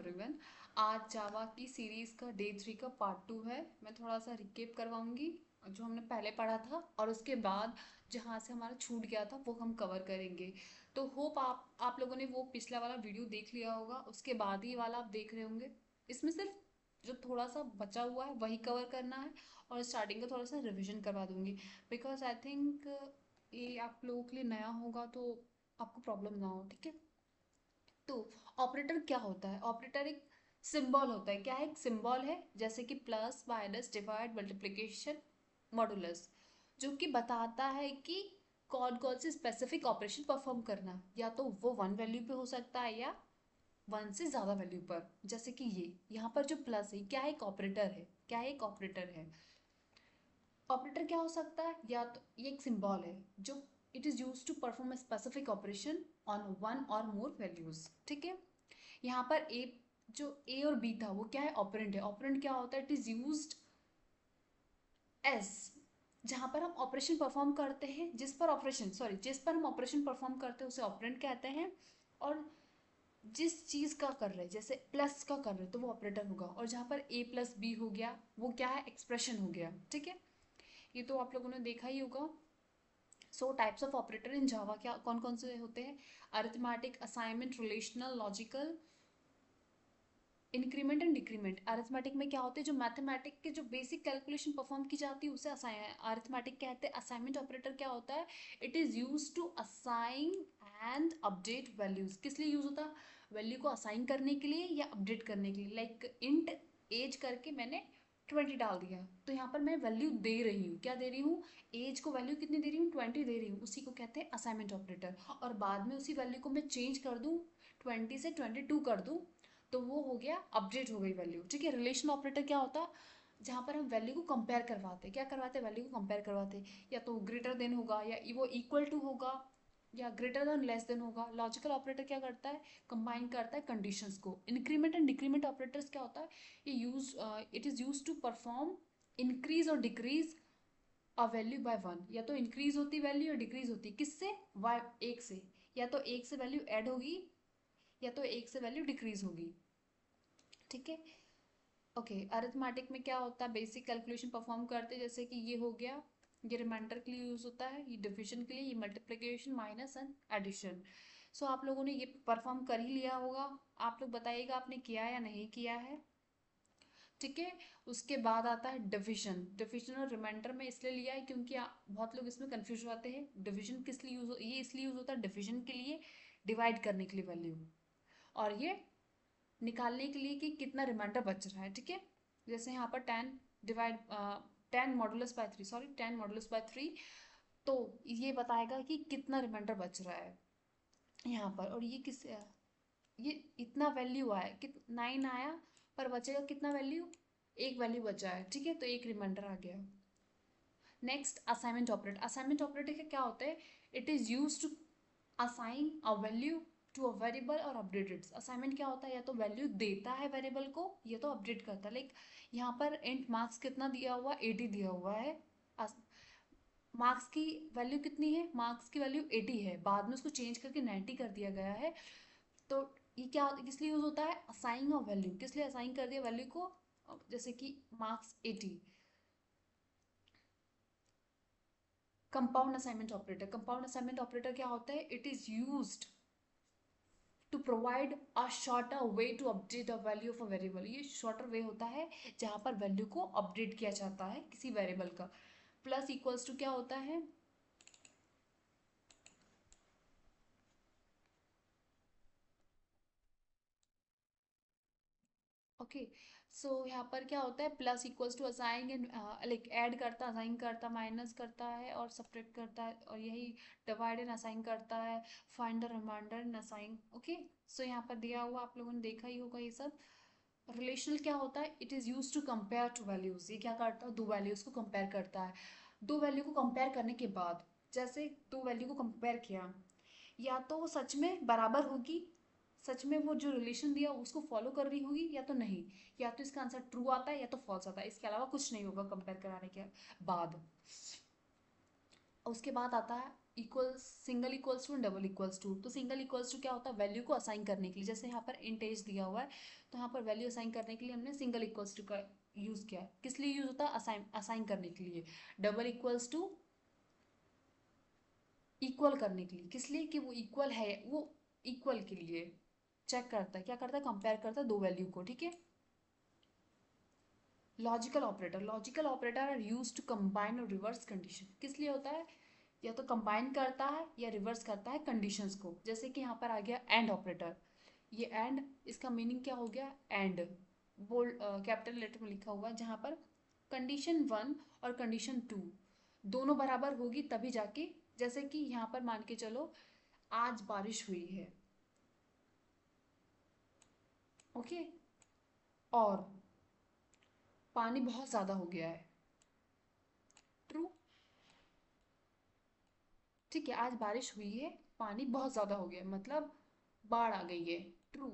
Everyone. आज जावा की series का डे 3 का पार्ट 2 है। मैं थोड़ा सा रिकेप करवाऊंगी जो हमने पहले पढ़ा था, और उसके बाद जहाँ से हमारा छूट गया था वो हम कवर करेंगे। तो होप आप लोगों ने वो पिछला वाला वीडियो देख लिया होगा, उसके बाद ही वाला आप देख रहे होंगे। इसमें सिर्फ जो थोड़ा सा बचा हुआ है वही कवर करना है, और स्टार्टिंग का थोड़ा सा रिविजन करवा दूंगी, बिकॉज आई थिंक ये आप लोगों के लिए नया होगा तो आपको प्रॉब्लम ना हो, ठीक है। तो ऑपरेटर क्या होता है? ऑपरेटर एक सिंबल होता है। क्या है? एक सिंबल है, जैसे कि plus, minus, divide, multiplication, modulus, जो कि बताता है कि कौन कौन से स्पेसिफिक ऑपरेशन परफॉर्म करना, या तो वो वन वैल्यू पे हो सकता है या वन से ज़्यादा वैल्यू पर। जैसे कि ये यहाँ पर जो प्लस है, क्या है? एक ऑपरेटर है। क्या है? एक ऑपरेटर है। ऑपरेटर क्या हो सकता है? या तो ये एक सिंबल है जो it is use to perform a specific operation on one or more values, ठीक है। यहाँ पर ए, जो ए और बी था वो क्या है? ऑपरेंड है। ऑपरेंड क्या होता है? इट इज यूज्ड एस, जहाँ पर हम ऑपरेशन परफॉर्म करते हैं, जिस पर हम ऑपरेशन परफॉर्म करते हैं उसे ऑपरेंड कहते हैं। और जिस चीज़ का कर रहे हैं, जैसे प्लस का कर रहे हैं तो वो ऑपरेटर होगा, और जहाँ पर ए प्लस बी हो गया वो क्या है? एक्सप्रेशन हो गया, ठीक है। ये तो आप लोगों ने देखा ही होगा। सो टाइप्स ऑफ ऑपरेटर इन जावा क्या कौन कौन से होते हैं? Arithmetic, assignment, relational, logical, increment and decrement. Arithmetic में क्या होते हैं? जो मैथमेटिक के जो बेसिक कैलकुलेशन परफॉर्म की जाती है उसे अरिथमेटिक कहते हैं। असाइनमेंट ऑपरेटर क्या होता है? It is use to assign and update values. किस लिए यूज होता है? वैल्यू को असाइन करने के लिए या अपडेट करने के लिए। लाइक इंट एज करके मैंने 20 डाल दिया, तो यहाँ पर मैं वैल्यू दे रही हूँ। क्या दे रही हूँ? एज को वैल्यू कितनी दे रही हूँ? 20 दे रही हूँ। उसी को कहते हैं असाइनमेंट ऑपरेटर। और बाद में उसी वैल्यू को मैं चेंज कर दूँ, 20 से 22 कर दूँ, तो वो हो गया अपडेट हो गई वैल्यू, ठीक है। रिलेशन ऑपरेटर क्या होता है? जहाँ पर हम वैल्यू को कंपेयर करवाते हैं। क्या करवाते हैं? वैल्यू को कंपेयर करवाते हैं। या तो ग्रेटर देन होगा, या वो इक्वल टू होगा, या ग्रेटर देन लेस देन होगा। लॉजिकल ऑपरेटर क्या करता है? कंबाइन करता है कंडीशंस को। इंक्रीमेंट एंड डिक्रीमेंट ऑपरेटर्स क्या होता है? ये use it is use to perform increase और decrease a value by one. या तो इंक्रीज होती वैल्यू या डिक्रीज होती, किससे? वाई, एक से। या तो एक से वैल्यू ऐड होगी, या तो एक से वैल्यू डिक्रीज होगी, ठीक है। ओके, अरिथमेटिक में क्या होता है? बेसिक कैलकुलेशन परफॉर्म करते हैं, जैसे कि ये हो गया, ये रिमाइंडर के लिए यूज होता है, ये डिविजन के लिए, ये मल्टीप्लिकेशन, माइनस एंड एडिशन। सो आप लोगों ने ये परफॉर्म कर ही लिया होगा। आप लोग बताइएगा आपने किया या नहीं किया है, ठीक है। उसके बाद आता है डिविजन। डिविजन और रिमाइंडर में इसलिए लिया है क्योंकि बहुत लोग इसमें कंफ्यूज होते हैं। डिविजन किस लिए यूज, ये इसलिए यूज होता है डिविजन के लिए, डिवाइड करने के लिए वैल्यू, और ये निकालने के लिए कि कितना रिमाइंडर बच रहा है, ठीक है। जैसे यहाँ पर 10 divide 10 modulus by 3, sorry 10 modulus by 3, तो ये बताएगा कि कितना रिमाइंडर बच रहा है यहाँ पर। और ये किस, ये इतना वैल्यू आया कि 9 आया, पर बचेगा कितना वैल्यू? एक वैल्यू बचा है, ठीक है, तो एक रिमाइंडर आ गया। Next, assignment operator. Assignment operator का क्या होता है? It is use to assign a value to a variable और अपडेट इट्स। असाइनमेंट क्या होता है? या तो वैल्यू देता है वेरिएबल को, या तो अपडेट करता है। लाइक यहाँ पर इंट मार्क्स कितना दिया हुआ? 80 दिया हुआ है। मार्क्स की वैल्यू कितनी है? मार्क्स की वैल्यू 80 है, बाद में उसको चेंज करके 90 कर दिया गया है। तो ये क्या किस लिए यूज होता है? Assign of value. किस लिए असाइन कर दिया वैल्यू को? जैसे कि marks 80। Compound assignment operator. Compound assignment operator क्या होता है? It is used to provide a shorter way to update a value of a variable. ये शॉर्टर वे होता है जहाँ पर वैल्यू को अपडेट किया जाता है किसी वेरिएबल का। प्लस इक्वल्स टू क्या होता है? ओके, सो यहाँ पर क्या होता है? Plus equals to assign and, like add करता, असाइन करता, माइनस करता है और सब्ट्रैक्ट करता है, और यही डिवाइड एंड असाइन करता है, find the remainder and assign. Okay, so यहाँ पर दिया हुआ आप लोगों ने देखा ही होगा ये सब। रिलेशनल क्या होता है? It is use to compare two values. ये क्या करता है? दो वैल्यूज को कंपेयर करता है। दो वैल्यू को कंपेयर करने के बाद, जैसे दो वैल्यू को कंपेयर किया, या तो वो सच में बराबर होगी, सच में वो जो रिलेशन दिया उसको फॉलो कर रही होगी, या तो नहीं। या तो इसका आंसर ट्रू आता है या तो फॉल्स आता है, इसके अलावा कुछ नहीं होगा कंपेयर कराने के बाद। उसके बाद आता है equals, single equals to, double equals to. तो सिंगल इक्वल्स टू क्या होता है, वैल्यू को असाइन करने के लिए, जैसे यहाँ पर इंट एज दिया हुआ है तो यहाँ पर वैल्यू असाइन करने के लिए हमने सिंगल इक्वल्स टू का यूज़ किया। किस लिए यूज़ होता है, असाइन असाइन करने के लिए। डबल इक्वल्स टू इक्वल करने के लिए, किस लिए, कि वो इक्वल है, वो इक्वल के लिए चेक करता है, क्या करता है, कंपेयर करता है दो वैल्यू को, ठीक है। Logical operator are use to combine or reverse condition, किस लिए होता है, या तो कंबाइन करता है या रिवर्स करता है कंडीशंस को। जैसे कि यहाँ पर आ गया एंड ऑपरेटर, ये एंड, इसका मीनिंग क्या हो गया, एंड बोल्ड कैपिटल लेटर में लिखा हुआ है, जहाँ पर कंडीशन 1 और कंडीशन 2 दोनों बराबर होगी तभी जाके, जैसे कि यहाँ पर मान के चलो आज बारिश हुई है, ओके, और पानी बहुत ज़्यादा हो गया है, ट्रू। ठीक है, आज बारिश हुई है, पानी बहुत ज़्यादा हो गया है, मतलब बाढ़ आ गई है, ट्रू।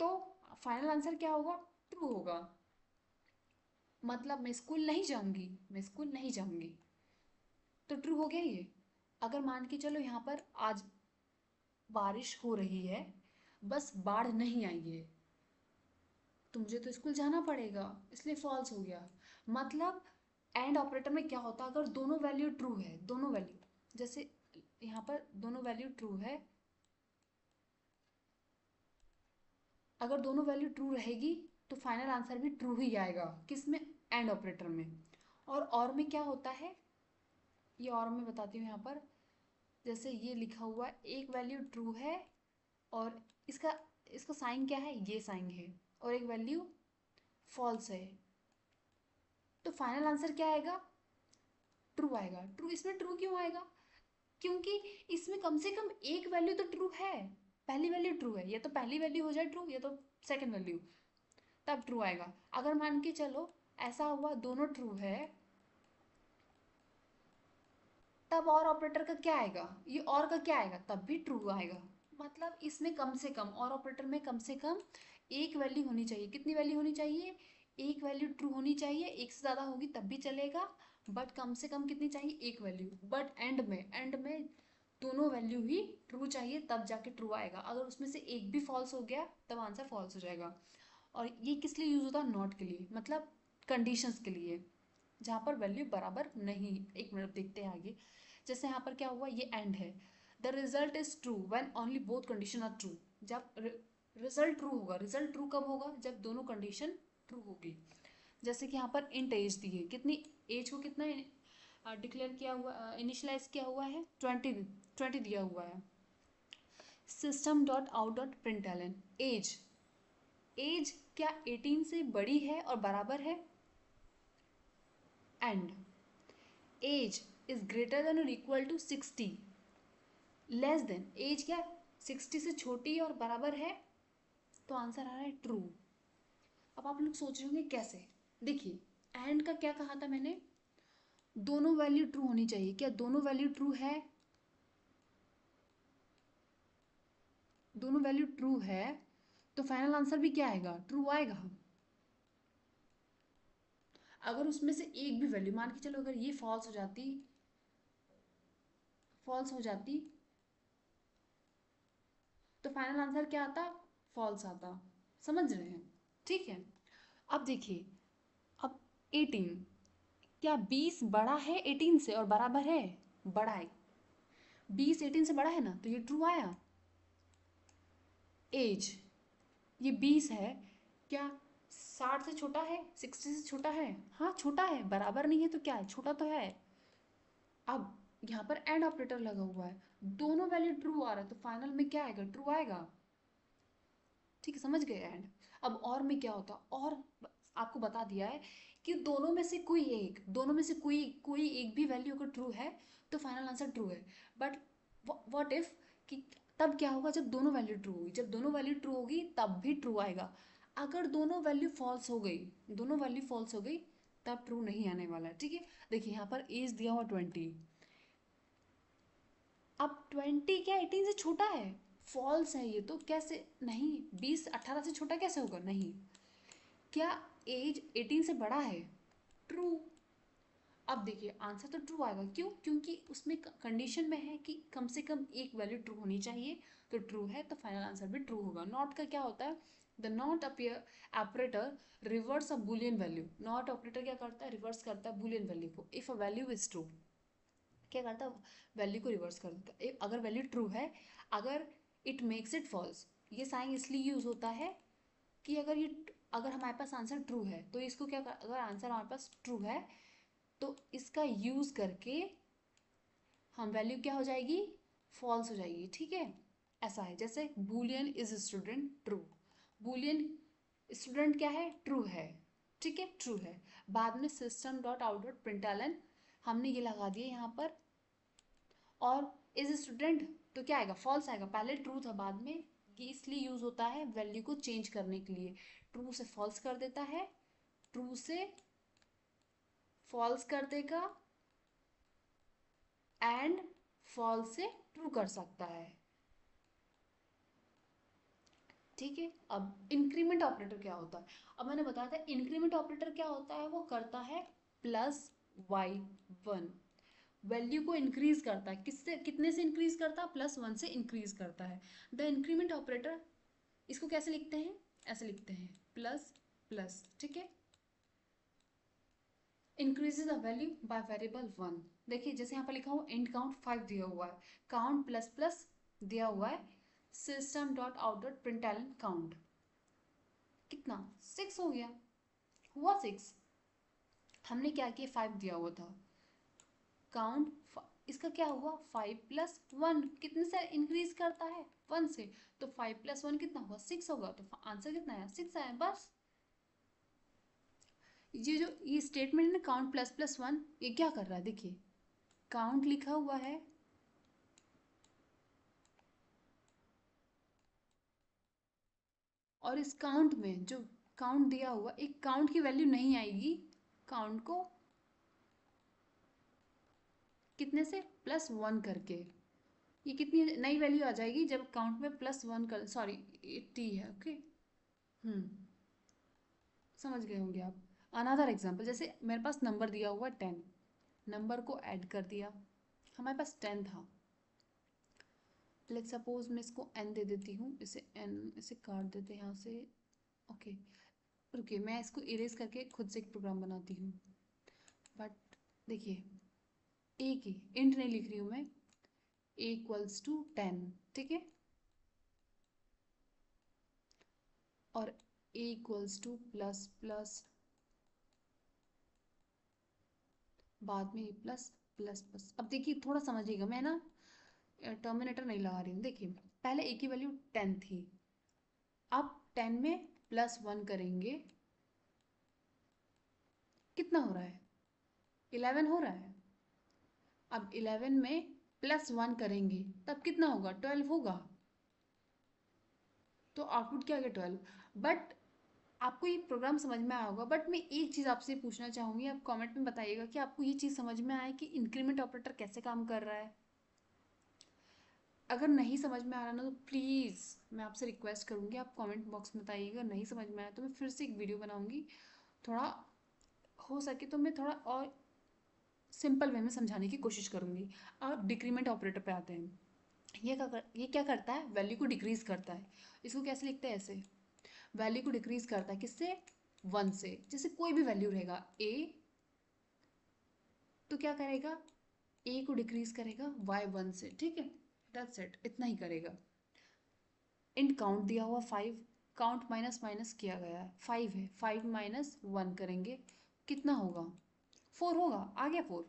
तो फाइनल आंसर क्या होगा, ट्रू होगा। मतलब मैं स्कूल नहीं जाऊंगी, मैं स्कूल नहीं जाऊंगी, तो ट्रू हो गया ये। अगर मान के चलो यहाँ पर आज बारिश हो रही है, बस बाढ़ नहीं आई है, तो मुझे तो स्कूल जाना पड़ेगा, इसलिए फॉल्स हो गया। मतलब एंड ऑपरेटर में क्या होता है, अगर दोनों वैल्यू ट्रू है, दोनों वैल्यू, जैसे यहाँ पर दोनों वैल्यू ट्रू है, अगर दोनों वैल्यू ट्रू रहेगी तो फाइनल आंसर भी ट्रू ही आएगा, किस में, एंड ऑपरेटर में। और में क्या होता है, ये और मैं बताती हूँ यहाँ पर, जैसे ये लिखा हुआ है एक वैल्यू ट्रू है और इसका इसका साइन क्या है, ये साइन है, और एक वैल्यू फॉल्स है, तो फाइनल आंसर क्या आएगा, ट्रू आएगा। ट्रू, इसमें ट्रू क्यों आएगा, क्योंकि इसमें कम से कम एक वैल्यू तो ट्रू है, पहली वैल्यू ट्रू है, या तो पहली वैल्यू हो जाए ट्रू, या तो सेकंड वैल्यू, तब ट्रू आएगा। अगर मान के चलो ऐसा हुआ दोनों ट्रू है, तब और ऑपरेटर का क्या आएगा, ये और का क्या आएगा, तब भी ट्रू आएगा। मतलब इसमें कम से कम, और ऑपरेटर में कम से कम एक वैल्यू होनी चाहिए, कितनी वैल्यू होनी चाहिए, एक वैल्यू ट्रू होनी चाहिए, एक से ज़्यादा होगी तब भी चलेगा, बट कम से कम कितनी चाहिए, एक वैल्यू। बट एंड में दोनों वैल्यू ही ट्रू चाहिए, तब जाके ट्रू आएगा। अगर उसमें से एक भी फॉल्स हो गया तब आंसर फॉल्स हो जाएगा। और ये किस लिए यूज़ होता है, नॉट के लिए, मतलब कंडीशंस के लिए, जहाँ पर वैल्यू बराबर नहीं। एक मिनट देखते हैं आगे, जैसे यहाँ पर क्या हुआ, ये एंड है, the result is true when only both condition are true. जब रिजल्ट ट्रू होगा, रिजल्ट ट्रू कब होगा, जब दोनों कंडीशन ट्रू होगी। जैसे कि यहाँ पर इंट एज दी है, कितनी एज को कितना डिक्लेयर किया हुआ, इनिशलाइज किया हुआ है, 20 दिया हुआ है। System dot out dot println, age, age क्या 18 से बड़ी है और बराबर है, and age is greater than और equal to 60, less than, age क्या 60 से छोटी और बराबर है, तो आंसर आ रहा है ट्रू। अब आप लोग सोच रहे होंगे कैसे, देखिए एंड का क्या कहा था मैंने, दोनों वैल्यू ट्रू होनी चाहिए, क्या दोनों वैल्यू ट्रू है, दोनों वैल्यू ट्रू है, तो फाइनल आंसर भी क्या आएगा, ट्रू आएगा। अगर उसमें से एक भी वैल्यू, मान के चलो अगर ये फॉल्स हो जाती, फॉल्स हो जाती, तो फाइनल आंसर क्या आता, फॉल्स आता। समझ रहे हैं, ठीक है। अब देखिए, अब 18, क्या 20 बड़ा है 18 से और बराबर है, बड़ा है, 20 18 से बड़ा है ना, तो ये ट्रू आया। एज, ये 20 है, क्या 60 से छोटा है, 60 से छोटा है, हाँ छोटा है, बराबर नहीं है तो क्या है, छोटा तो है। अब यहाँ पर एंड ऑपरेटर लगा हुआ है, दोनों वैल्यू ट्रू आ रहा है, तो फाइनल में क्या आएगा, ट्रू आएगा। ठीक है, समझ गए एंड। अब और में क्या होता, और आपको बता दिया है कि दोनों में से कोई एक, दोनों में से कोई कोई एक भी वैल्यू अगर ट्रू है तो फाइनल आंसर ट्रू है। बट व्हाट इफ, कि तब क्या होगा जब दोनों वैल्यू ट्रू होगी, जब दोनों वैल्यू ट्रू होगी तब भी ट्रू आएगा। अगर दोनों वैल्यू फॉल्स हो गई, दोनों वैल्यू फॉल्स हो गई, तब ट्रू नहीं आने वाला है, ठीक है। देखिए यहाँ पर एज दिया हुआ 20, अब 20 क्या 18 से छोटा है, फॉल्स है ये तो, कैसे नहीं, 20 18 से छोटा कैसे होगा, नहीं। क्या एज 18 से बड़ा है, ट्रू। अब देखिए आंसर तो ट्रू आएगा, क्यों? क्योंकि उसमें कंडीशन में है कि कम से कम एक वैल्यू ट्रू होनी चाहिए, तो ट्रू है तो फाइनल आंसर भी ट्रू होगा। नॉट का क्या होता है? The not appear operator reverse a Boolean value. Not operator क्या करता है? रिवर्स करता है बुलियन वैल्यू को। If a value is true, क्या करता है? वैल्यू को रिवर्स कर देता है। अगर वैल्यू ट्रू है, अगर इट मेक्स इट फॉल्स, ये साइन इसलिए यूज होता है कि अगर हमारे पास आंसर ट्रू है तो इसको अगर आंसर हमारे पास ट्रू है तो इसका यूज करके हम वैल्यू क्या हो जाएगी? फॉल्स हो जाएगी, ठीक है? ऐसा है जैसे Boolean is student true. Boolean student क्या है? ट्रू है, ठीक है, ट्रू है। बाद में system dot out dot println हमने ये लगा दिया यहाँ पर, और इज स्टूडेंट तो क्या आएगा? फॉल्स आएगा। पहले ट्रू था, बाद में ये इसलिए यूज होता है वैल्यू को चेंज करने के लिए। ट्रू से फॉल्स कर देता है, ट्रू से फॉल्स कर देगा, एंड फॉल्स से ट्रू कर सकता है, ठीक है? अब इंक्रीमेंट ऑपरेटर क्या होता है? अब मैंने बताया था इंक्रीमेंट ऑपरेटर क्या होता है, वो करता है प्लस वाई वन, वैल्यू को इंक्रीज करता है। किससे? कितने से इंक्रीज करता है? प्लस वन से इंक्रीज करता है। द इंक्रीमेंट ऑपरेटर, इसको कैसे लिखते हैं? ऐसे लिखते हैं, प्लस प्लस, ठीक है। Increases the value by variable one. देखिए जैसे यहाँ पर लिखा हुआ इंट काउंट 5 दिया हुआ है, काउंट प्लस प्लस दिया हुआ है, system dot out dot println count कितना? 6 हो गया, हुआ 6। हमने क्या किया? 5 दिया हुआ था, काउंट इसका क्या हुआ? 5 प्लस वन, कितने से इंक्रीज करता है? 1 से। तो 5 प्लस वन कितना हुआ? 6 होगा, तो आंसर कितना आया? 6 आया, बस। ये जो ये स्टेटमेंट है ना, काउंट प्लस प्लस वन, ये क्या कर रहा है? देखिए काउंट लिखा हुआ है, और इस काउंट में जो काउंट दिया हुआ, एक काउंट की वैल्यू नहीं आएगी, काउंट को कितने से? प्लस वन करके। ये कितनी नई वैल्यू आ जाएगी जब काउंट में प्लस वन कर, सॉरी 80 है, ओके। हम्म, समझ गए होंगे आप। अनदर एग्जांपल, जैसे मेरे पास नंबर दिया हुआ 10, नंबर को ऐड कर दिया, हमारे पास 10 था। लेट्स सपोज मैं इसको n दे देती हूँ, इसे n, इसे काट देते हैं यहाँ से, ओके। रुकिए मैं इसको इरेज करके खुद से एक प्रोग्राम बनाती हूँ। बट देखिए, ए की इंट नहीं लिख रही हूँ मैं, ए इक्वल्स टू 10, ठीक है, और ए इक्वल्स टू प्लस प्लस, बाद में प्लस प्लस प्लस। अब देखिए थोड़ा समझिएगा, मैं ना टर्मिनेटर नहीं लगा रही हूँ। देखिए पहले ए की वैल्यू 10 थी, अब 10 में प्लस वन करेंगे, कितना हो रहा है? 11 हो रहा है। अब 11 में प्लस वन करेंगे तब कितना होगा? 12 होगा। तो आउटपुट क्या आ गया? 12। बट आपको ये प्रोग्राम समझ में आया होगा, बट मैं एक चीज़ आपसे पूछना चाहूँगी, आप कमेंट में बताइएगा कि आपको ये चीज़ समझ में आया कि इंक्रीमेंट ऑपरेटर कैसे काम कर रहा है। अगर नहीं समझ में आ रहा ना, तो प्लीज़ मैं आपसे रिक्वेस्ट करूँगी, आप कमेंट बॉक्स में बताइएगा। नहीं समझ में आया तो मैं फिर से एक वीडियो बनाऊँगी, थोड़ा हो सके तो मैं थोड़ा और सिंपल वे में समझाने की कोशिश करूँगी। अब डिक्रीमेंट ऑपरेटर पे आते हैं। ये क्या करता है? वैल्यू को डिक्रीज करता है। इसको कैसे लिखते हैं? ऐसे, वैल्यू को डिक्रीज करता है, किससे? 1 से। जैसे कोई भी वैल्यू रहेगा a, तो क्या करेगा? a को डिक्रीज करेगा y1 से, ठीक है, दैट्स इट, इतना ही करेगा। इंट काउंट दिया हुआ 5, काउंट माइनस माइनस किया गया है, 5 है, 5 माइनस वन करेंगे, कितना होगा? 4 होगा, आ गया 4।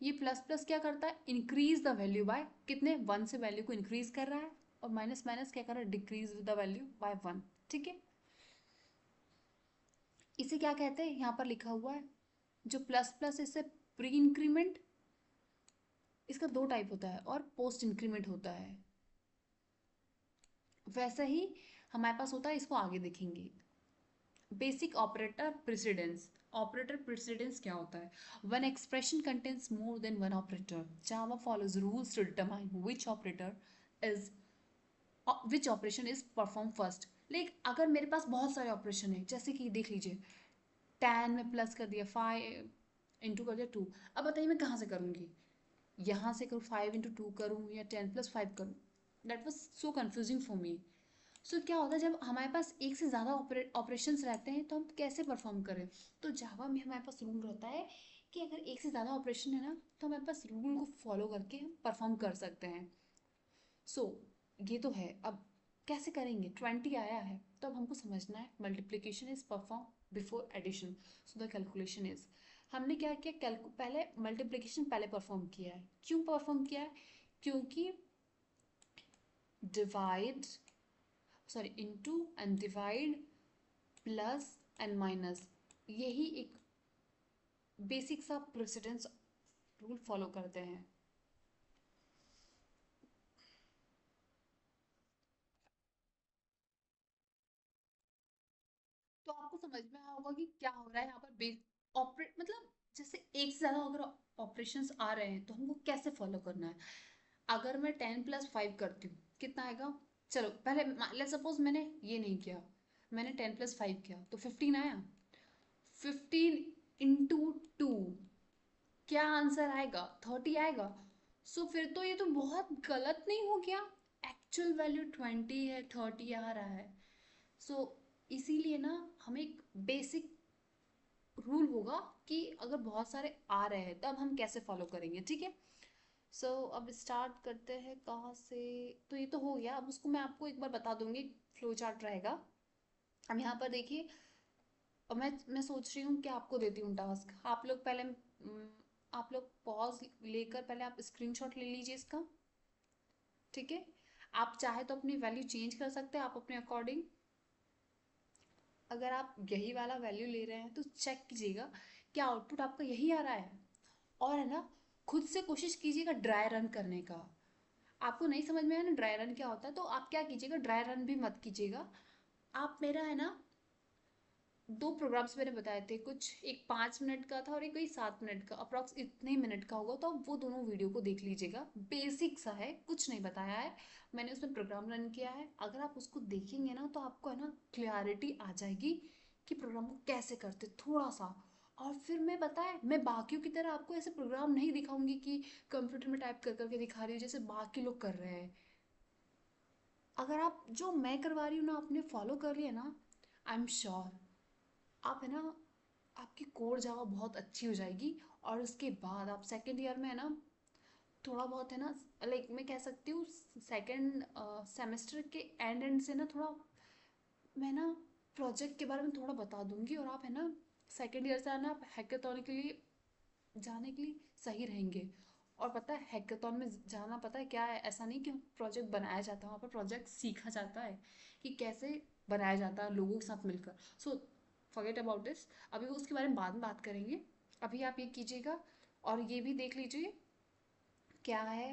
ये प्लस प्लस क्या करता है? इंक्रीज द वैल्यू बाय कितने? 1 से वैल्यू को इंक्रीज कर रहा है, और माइनस माइनस क्या कर रहा है? डिक्रीज द वैल्यू बाय 1, ठीक है। इसे क्या कहते हैं? यहाँ पर लिखा हुआ है जो प्लस प्लस, इससे प्री इंक्रीमेंट, इसका दो टाइप होता है, और पोस्ट इंक्रीमेंट होता है। वैसा ही हमारे पास होता है, इसको आगे देखेंगे। Basic operator precedence. Operator precedence क्या होता है? One expression contains more than one operator, Java follows rules to determine which operator is which operation is perform first. लेकिन अगर मेरे पास बहुत सारे ऑपरेशन है, जैसे कि देख लीजिए 10 में प्लस कर दिया 5, इंटू कर दिया 2। अब बताइए मैं कहाँ से करूँगी, यहाँ से करूँ 5 × 2 करूँ या 10 + 5 करूँ? That was so confusing for me. So क्या होता है जब हमारे पास एक से ज़्यादा ऑपरेशंस रहते हैं तो हम कैसे परफॉर्म करें? तो जावा में हमारे पास रूल रहता है कि अगर एक से ज़्यादा ऑपरेशन है ना तो हमारे पास रूल को फॉलो करके हम परफॉर्म कर सकते हैं। सो ये तो है। अब कैसे करेंगे? 20 आया है तो अब हमको समझना है multiplication is perform before addition, so the calculation is. हमने क्या किया, पहले मल्टीप्लिकेशन पहले परफॉर्म किया है। क्यों परफॉर्म किया है? क्योंकि divide, sorry into and divide plus and minus, यही एक बेसिक सा प्रेसिडेंस रूल फॉलो करते हैं। तो आपको समझ में आया होगा कि क्या हो रहा है यहाँ पर। बेस ऑपरेट मतलब जैसे एक से ज़्यादा अगर ऑपरेशंस आ रहे हैं तो हमको कैसे फॉलो करना है। अगर मैं 10 + 5 करती हूँ कितना आएगा? चलो पहले लेट्स सपोज मैंने ये नहीं किया, मैंने 10 + 5 किया तो 15 आया। 15 × 2 क्या आंसर आएगा? 30 आएगा। सो फिर तो ये तो बहुत गलत नहीं हो गया? एक्चुअल वैल्यू 20 है, 30 आ रहा है। सो इसीलिए ना हमें एक बेसिक रूल होगा कि अगर बहुत सारे आ रहे हैं तब हम कैसे फॉलो करेंगे, ठीक है। सो अब स्टार्ट करते हैं कहाँ से। तो ये तो हो गया, अब उसको मैं आपको एक बार बता दूंगी। फ्लो चार्ट रहेगा। अब यहाँ पर देखिए, और मैं सोच रही हूँ कि आपको देती हूँ टास्क। आप लोग पहले आप लोग पॉज लेकर पहले आप स्क्रीनशॉट ले लीजिए इसका, ठीक है। आप चाहे तो अपनी वैल्यू चेंज कर सकते हैं आप अपने अकॉर्डिंग। अगर आप यही वाला वैल्यू ले रहे हैं तो चेक कीजिएगा क्या आउटपुट आपका यही आ रहा है। और है ना, खुद से कोशिश कीजिएगा ड्राई रन करने का। आपको नहीं समझ में आया ना ड्राई रन क्या होता है, तो आप क्या कीजिएगा, ड्राई रन भी मत कीजिएगा। आप मेरा है ना, दो प्रोग्राम्स मैंने बताए थे कुछ, एक 5 मिनट का था और एक कोई 7 मिनट का, अप्रॉक्स इतने ही मिनट का होगा, तो आप वो दोनों वीडियो को देख लीजिएगा। बेसिक सा है, कुछ नहीं बताया है मैंने, उसमें प्रोग्राम रन किया है। अगर आप उसको देखेंगे ना तो आपको है ना क्लियरिटी आ जाएगी कि प्रोग्राम को कैसे करते थोड़ा सा। और फिर मैं बताए, मैं बाकियों की तरह आपको ऐसे प्रोग्राम नहीं दिखाऊंगी कि कंप्यूटर में टाइप कर करके दिखा रही हूँ जैसे बाकी लोग कर रहे हैं। अगर आप जो मैं करवा रही हूँ ना आपने फॉलो कर लिया ना, आई एम श्योर आप है ना, आपकी कोर जावा बहुत अच्छी हो जाएगी। और उसके बाद आप सेकेंड ईयर में है ना, थोड़ा बहुत है ना, लाइक मैं कह सकती हूँ सेकेंड सेमेस्टर के एंड से ना थोड़ा मैं ना प्रोजेक्ट के बारे में थोड़ा बता दूंगी। और आप है ना सेकेंड ईयर से आना, आप हैकेथॉन के लिए जाने के लिए सही रहेंगे। और पता है हैकेथॉन में जाना पता है क्या है, ऐसा नहीं कि प्रोजेक्ट बनाया जाता है, वहाँ पर प्रोजेक्ट सीखा जाता है कि कैसे बनाया जाता है लोगों के साथ मिलकर। सो फॉरगेट अबाउट दिस, अभी उसके बारे में बाद में बात करेंगे। अभी आप ये कीजिएगा और ये भी देख लीजिए क्या है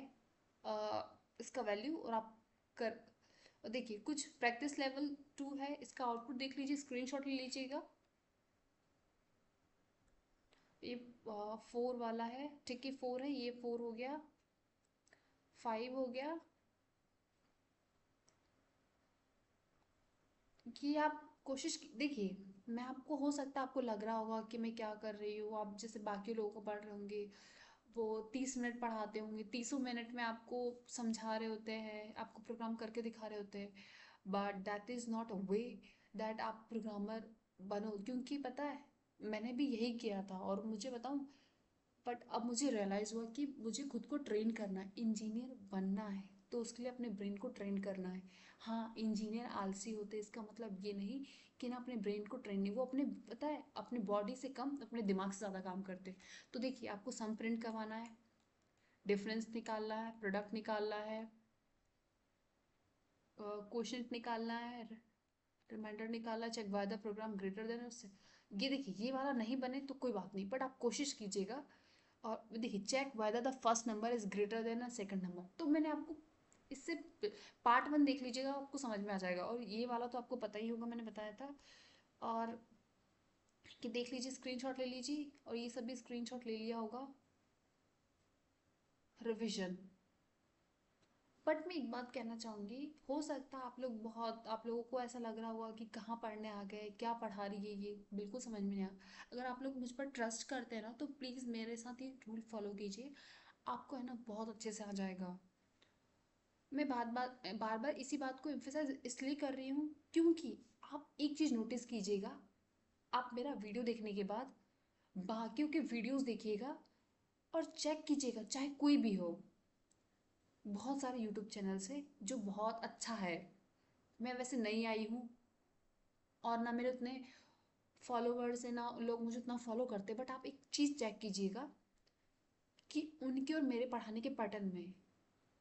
इसका वैल्यू। और आप कर देखिए कुछ प्रैक्टिस लेवल 2 है, इसका आउटपुट देख लीजिए, स्क्रीनशॉट ले लीजिएगा। ये 4 वाला है, ठीक है 4 है, ये 4 हो गया, 5 हो गया। कि आप कोशिश देखिए, मैं आपको हो सकता है आपको लग रहा होगा कि मैं क्या कर रही हूँ, आप जैसे बाकी लोगों को पढ़ रहे होंगे, वो 30 मिनट पढ़ाते होंगे, 30 मिनट में आपको समझा रहे होते हैं, आपको प्रोग्राम करके दिखा रहे होते हैं। But that is not a way that आप प्रोग्रामर बनो। क्योंकि पता है मैंने भी यही किया था, और मुझे बताऊँ, बट अब मुझे रियलाइज़ हुआ कि मुझे खुद को ट्रेन करना है, इंजीनियर बनना है तो उसके लिए अपने ब्रेन को ट्रेन करना है। हाँ इंजीनियर आलसी होते हैं इसका मतलब ये नहीं कि ना अपने ब्रेन को ट्रेन नहीं, वो अपने पता है अपनी बॉडी से कम अपने दिमाग से ज़्यादा काम करते हैं। तो देखिए आपको सम प्रिंट करवाना है, डिफरेंस निकालना है, प्रोडक्ट निकालना है, क्वोशंट निकालना है, रिमाइंडर निकालना, check by the program greater than उससे। ये देखिए ये वाला नहीं बने तो कोई बात नहीं, बट आप कोशिश कीजिएगा। और देखिए check whether the first number is greater than a second number, तो मैंने आपको इससे पार्ट 1 देख लीजिएगा, आपको समझ में आ जाएगा। और ये वाला तो आपको पता ही होगा, मैंने बताया था। और कि देख लीजिए, स्क्रीनशॉट ले लीजिए, और ये सब भी स्क्रीनशॉट ले लिया होगा। रिविजन, बट मैं एक बात कहना चाहूँगी, हो सकता है आप लोगों को ऐसा लग रहा होगा कि कहाँ पढ़ने आ गए, क्या पढ़ा रही है ये, बिल्कुल समझ में नहीं आया। अगर आप लोग मुझ पर ट्रस्ट करते हैं ना, तो प्लीज़ मेरे साथ ये रूल फॉलो कीजिए, आपको है ना बहुत अच्छे से आ जाएगा। मैं बार बार इसी बात को एम्फेसाइज इसलिए कर रही हूँ क्योंकि आप एक चीज़ नोटिस कीजिएगा, आप मेरा वीडियो देखने के बाद बाकियों के वीडियोस देखिएगा और चेक कीजिएगा, चाहे कोई भी हो, बहुत सारे यूट्यूब चैनल्स है जो बहुत अच्छा है। मैं वैसे नई आई हूँ और ना मेरे उतने फॉलोवर्स हैं, ना लोग मुझे उतना फॉलो करते, बट आप एक चीज़ चेक कीजिएगा कि उनके और मेरे पढ़ाने के पैटर्न में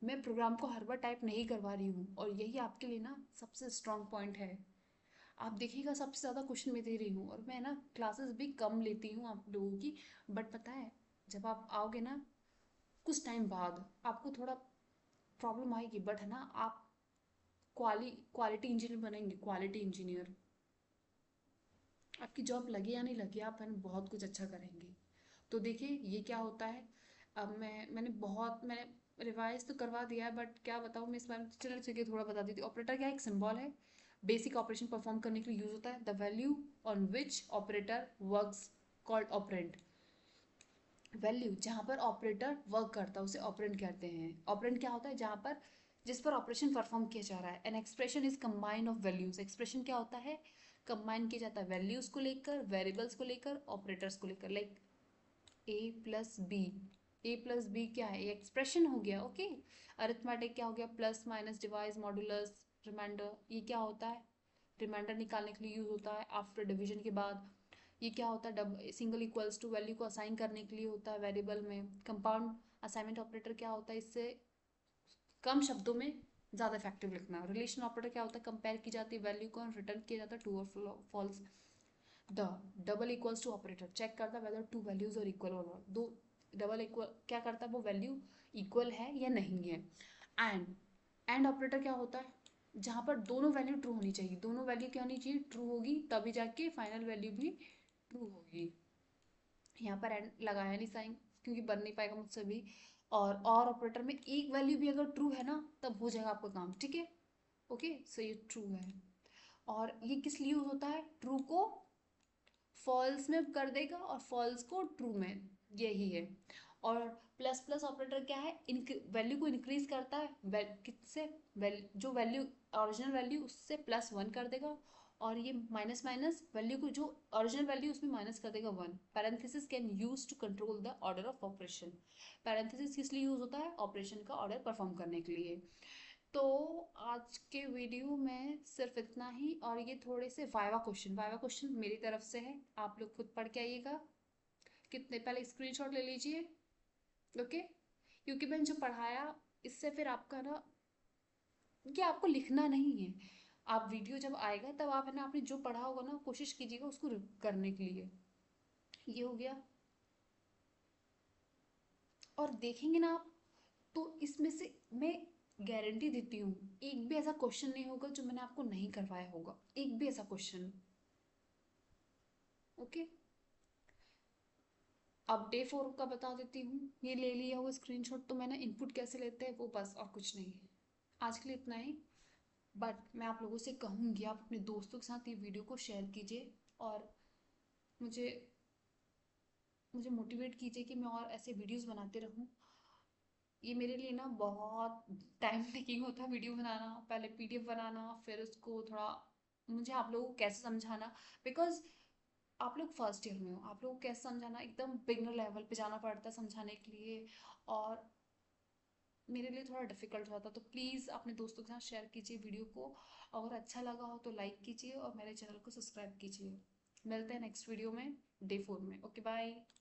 मैं प्रोग्राम को हर बार टाइप नहीं करवा रही हूँ, और यही आपके लिए ना सबसे स्ट्रांग पॉइंट है। आप देखिएगा सबसे ज़्यादा क्वेश्चन मैं दे रही हूँ, और मैं ना क्लासेस भी कम लेती हूँ आप लोगों की, बट पता है जब आप आओगे ना कुछ टाइम बाद आपको थोड़ा प्रॉब्लम आएगी, बट है ना आप क्वालिटी इंजीनियर बनेंगे, क्वालिटी इंजीनियर। आपकी जॉब लगे या नहीं लगे, आप है ना बहुत कुछ अच्छा करेंगे। तो देखिए ये क्या होता है, अब मैंने रिवाइज तो करवा दिया है, बट क्या बताऊँ मैं इस बारे में, चलिए ठीक है थोड़ा बता देती हूँ। ऑपरेटर क्या है, एक सिंबल है, बेसिक ऑपरेशन परफॉर्म करने के लिए यूज होता है। The value on which operator works called operand. Value जहाँ पर ऑपरेटर वर्क करता है उसे ऑपरेंड कहते हैं। ऑपरेंड क्या होता है, जहाँ पर जिस पर ऑपरेशन परफॉर्म किया जा रहा है। An expression is combine of values. Expression क्या होता है, कंबाइन किया जाता है वैल्यूज को लेकर, वेरिएबल्स को लेकर, ऑपरेटर्स को लेकर। Like A plus B, A plus B क्या है, ये एक्सप्रेशन हो गया, ओके। अरिथमेटिक क्या हो गया, plus minus divide modulus remainder, ये क्या होता है, रिमाइंडर निकालने के लिए यूज होता है आफ्टर डिवीजन के बाद। ये क्या होता है, डब सिंगल इक्वल्स टू वैल्यू को असाइन करने के लिए होता है वेरिएबल में। कंपाउंड असाइनमेंट ऑपरेटर क्या होता है, इससे कम शब्दों में ज़्यादा इफेक्टिव लिखना। रिलेशन ऑपरेटर क्या होता है, कंपेयर की जाती है वैल्यू को, रिटर्न किया जाता है ट्रू और false. The double equals to operator check करता है whether two values are equal or not. दो डबल इक्वल क्या करता है, वो वैल्यू इक्वल है या नहीं है। एंड एंड ऑपरेटर क्या होता है, जहाँ पर दोनों वैल्यू ट्रू होनी चाहिए, दोनों वैल्यू क्या होनी चाहिए, ट्रू होगी तभी जाके फाइनल वैल्यू भी ट्रू होगी। यहाँ पर एंड लगाया नहीं साइन, क्योंकि बन नहीं पाएगा मुझसे भी। और ऑपरेटर में एक वैल्यू भी अगर ट्रू है ना, तब हो जाएगा आपका काम, ठीक है। ओके, सो ये ट्रू है। और ये किस लिए यूज होता है, ट्रू को फॉल्स में कर देगा और फॉल्स को ट्रू में, यही है। और प्लस प्लस ऑपरेटर क्या है, वैल्यू को इंक्रीज करता है, किससे, जो वैल्यू ओरिजिनल वैल्यू उससे प्लस वन कर देगा, और ये माइनस माइनस वैल्यू को जो ओरिजिनल वैल्यू उसमें माइनस कर देगा one. Parenthesis can use to control the order of operation. Parenthesis किस लिए यूज होता है, ऑपरेशन का ऑर्डर परफॉर्म करने के लिए। तो आज के वीडियो में सिर्फ इतना ही, और ये थोड़े से वाइवा क्वेश्चन मेरी तरफ से है, आप लोग खुद पढ़ के आइएगा। कितने पहले स्क्रीनशॉट ले लीजिए, ओके। क्योंकि मैंने जो पढ़ाया इससे फिर आपका ना, कि आपको लिखना नहीं है, आप वीडियो जब आएगा तब आप है ना आपने जो पढ़ा होगा ना कोशिश कीजिएगा उसको करने के लिए। ये हो गया। और देखेंगे ना आप, तो इसमें से मैं गारंटी देती हूँ एक भी ऐसा क्वेश्चन नहीं होगा जो मैंने आपको नहीं करवाया होगा, एक भी ऐसा क्वेश्चन, ओके। अब डे 4 का बता देती हूँ, ये ले लिया हुआ स्क्रीनशॉट, तो मैंने इनपुट कैसे लेते हैं वो, बस और कुछ नहीं है। आज के लिए इतना ही। बट मैं आप लोगों से कहूँगी आप अपने दोस्तों के साथ ये वीडियो को शेयर कीजिए, और मुझे मुझे मोटिवेट कीजिए कि मैं और ऐसे वीडियोस बनाते रहूँ। ये मेरे लिए ना बहुत टाइम टेकिंग होता है वीडियो बनाना, पहले पीडीएफ बनाना, फिर उसको थोड़ा मुझे आप लोगों को कैसे समझाना, बिकॉज आप लोग फर्स्ट ईयर में हो, आप लोगों को कैसे समझाना, एकदम बिगनर लेवल पे जाना पड़ता है समझाने के लिए, और मेरे लिए थोड़ा डिफिकल्ट होता। तो प्लीज़ अपने दोस्तों के साथ शेयर कीजिए वीडियो को, अगर अच्छा लगा हो तो लाइक कीजिए और मेरे चैनल को सब्सक्राइब कीजिए। मिलते हैं नेक्स्ट वीडियो में, डे 4 में। Okay bye.